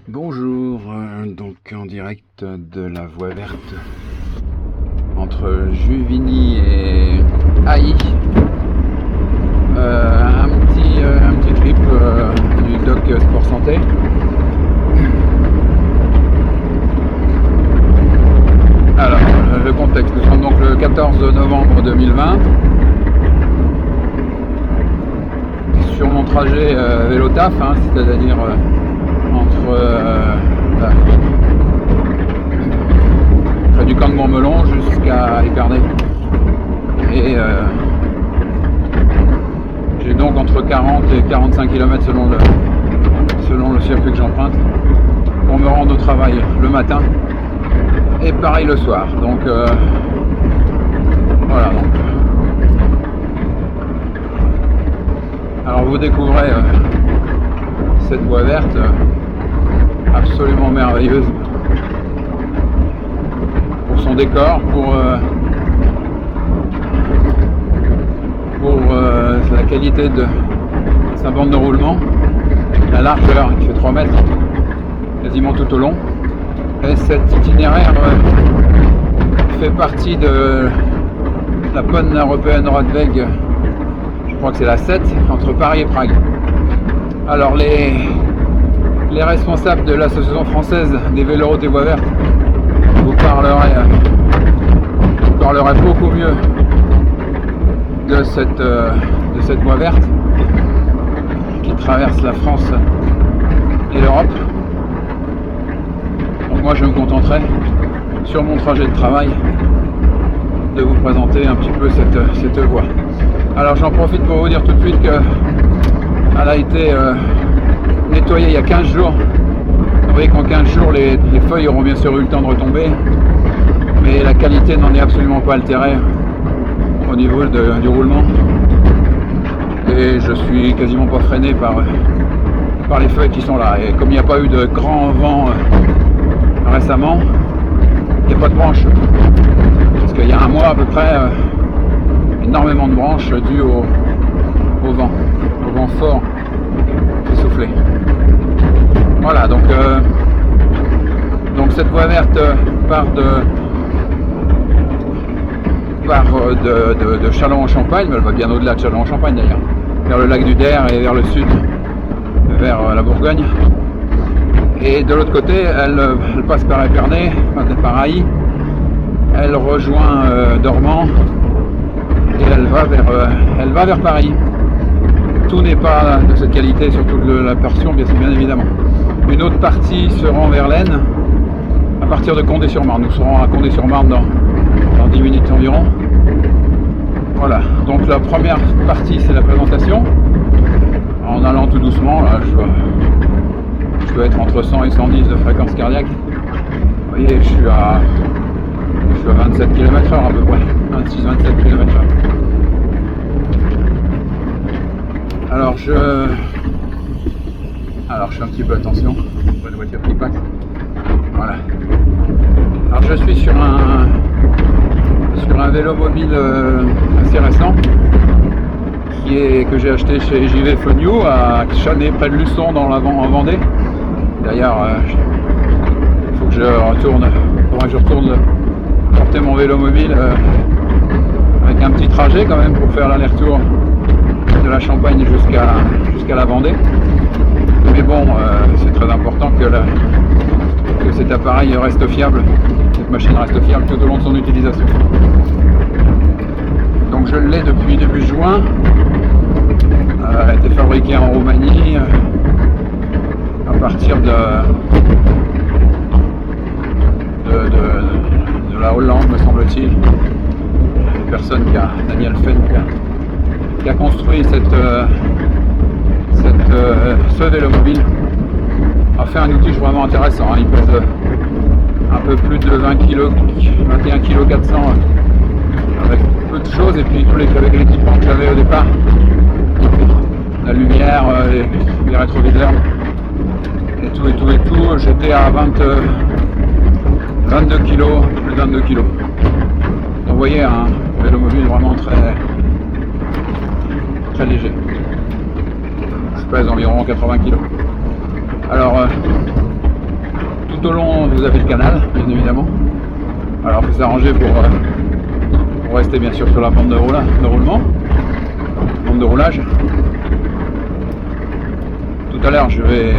Bonjour, donc en direct de la voie verte entre Juvigny et Haï. Un petit trip du doc Sport Santé. Alors, le contexte, nous sommes donc le 14 novembre 2020. Sur mon trajet vélo taf, c'est-à-dire près du camp de Montmelon jusqu'à Épernay. Et j'ai donc entre 40 et 45 km selon le circuit que j'emprunte pour me rendre au travail le matin et pareil le soir. Donc voilà. Alors vous découvrez cette voie verte absolument merveilleuse pour son décor, pour la qualité de sa bande de roulement, la largeur qui fait 3 mètres quasiment tout au long. Et cet itinéraire fait partie de la Pan-Européenne Radweg, je crois que c'est la 7, entre Paris et Prague. Alors les responsables de l'association française des véloroutes et voies vertes vous parleraient beaucoup mieux de cette voie verte qui traverse la France et l'Europe. Donc moi je me contenterai sur mon trajet de travail de vous présenter un petit peu cette voie. Alors j'en profite pour vous dire tout de suite qu'elle a été nettoyée il y a 15 jours. Vous voyez qu'en 15 jours les feuilles auront bien sûr eu le temps de retomber, mais la qualité n'en est absolument pas altérée au niveau du roulement. Et je suis quasiment pas freiné par les feuilles qui sont là. Et comme il n'y a pas eu de grand vent récemment, il n'y a pas de branches. Parce qu'il y a un mois à peu près, énormément de branches dues au vent fort qui soufflait. Voilà, donc cette voie verte part de Châlons-en-Champagne, mais elle va bien au-delà de Châlons-en-Champagne d'ailleurs, vers le lac du Der et vers le sud, vers la Bourgogne. Et de l'autre côté, elle passe par Épernay, par Haï, elle rejoint Dormans et elle va vers Paris. Tout n'est pas de cette qualité, surtout de la portion, bien évidemment. Une autre partie se rend vers l'Aisne, à partir de Condé-sur-Marne. Nous serons à Condé-sur-Marne dans 10 minutes environ. Voilà, donc la première partie c'est la présentation. En allant tout doucement, là, je dois être entre 100 et 110 de fréquence cardiaque. Vous voyez, je suis à 27 km/h à peu près, 26-27 km/h. Alors je fais un petit peu attention, pas de voiture qui passe. Voilà. Alors je suis sur un vélo mobile assez récent que j'ai acheté chez JV Fenio à Chanay près de Luçon en Vendée. D'ailleurs il faut que je retourne porter mon vélo mobile avec un petit trajet quand même pour faire l'aller-retour de la Champagne jusqu'à la Vendée. Mais bon, c'est très important que cet appareil reste fiable, cette machine reste fiable tout au long de son utilisation. Donc je l'ai depuis début juin. Elle a été fabriquée en Roumanie à partir de la Hollande, me semble-t-il. Daniel Fenn, qui a construit ce vélo mobile, a fait un outil vraiment intéressant. Il pèse un peu plus de 20 kg, 21 kg 400 avec peu de choses, et puis avec l'équipement que j'avais au départ, la lumière, les rétroviseurs et tout, j'étais à 22 kg, plus de 22 kg. Donc vous voyez, un vélo mobile vraiment très léger. Je pèse environ 80 kg. Alors tout au long vous avez le canal, bien évidemment. Alors il faut s'arranger pour rester bien sûr sur la bande de roulement, bande de roulage. Tout à l'heure je vais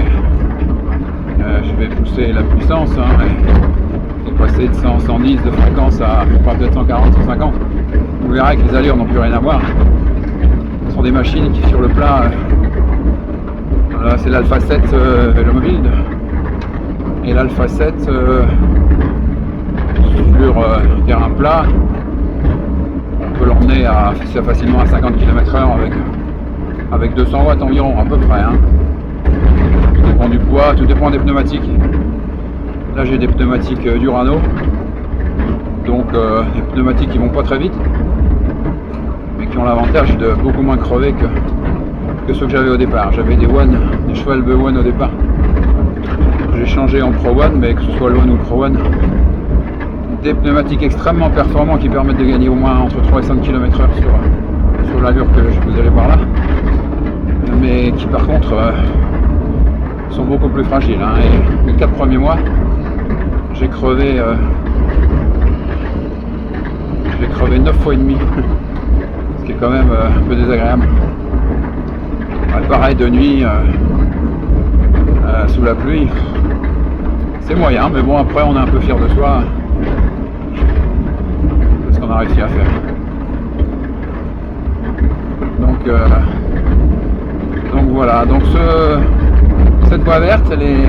pousser la puissance, hein, et passer de 100, 110 de fréquence à peut-être 140, 150. Vous verrez que les allures n'ont plus rien à voir. Ce sont des machines qui sur le plat, là c'est l'Alpha 7 Vélomobile et l'Alpha 7 sur terrain plat, on peut l'emmener facilement à 50 km/h avec 200 watts environ à peu près, hein. Tout dépend du poids, tout dépend des pneumatiques. Là j'ai des pneumatiques Durano, donc des pneumatiques qui vont pas très vite mais qui ont l'avantage de beaucoup moins crever que ceux que j'avais au départ. J'avais des Schwalbe One au départ. J'ai changé en Pro One, mais que ce soit le One ou le Pro One, des pneumatiques extrêmement performants qui permettent de gagner au moins entre 3 et 5 km/h sur l'allure que vous allez voir là, mais qui par contre sont beaucoup plus fragiles, hein. Et les 4 premiers mois j'ai crevé 9 fois et demi, ce qui est quand même un peu désagréable. Ouais, pareil de nuit sous la pluie, c'est moyen, mais bon, après on est un peu fier de soi de ce qu'on a réussi à faire. Donc voilà, donc cette voie verte, elle est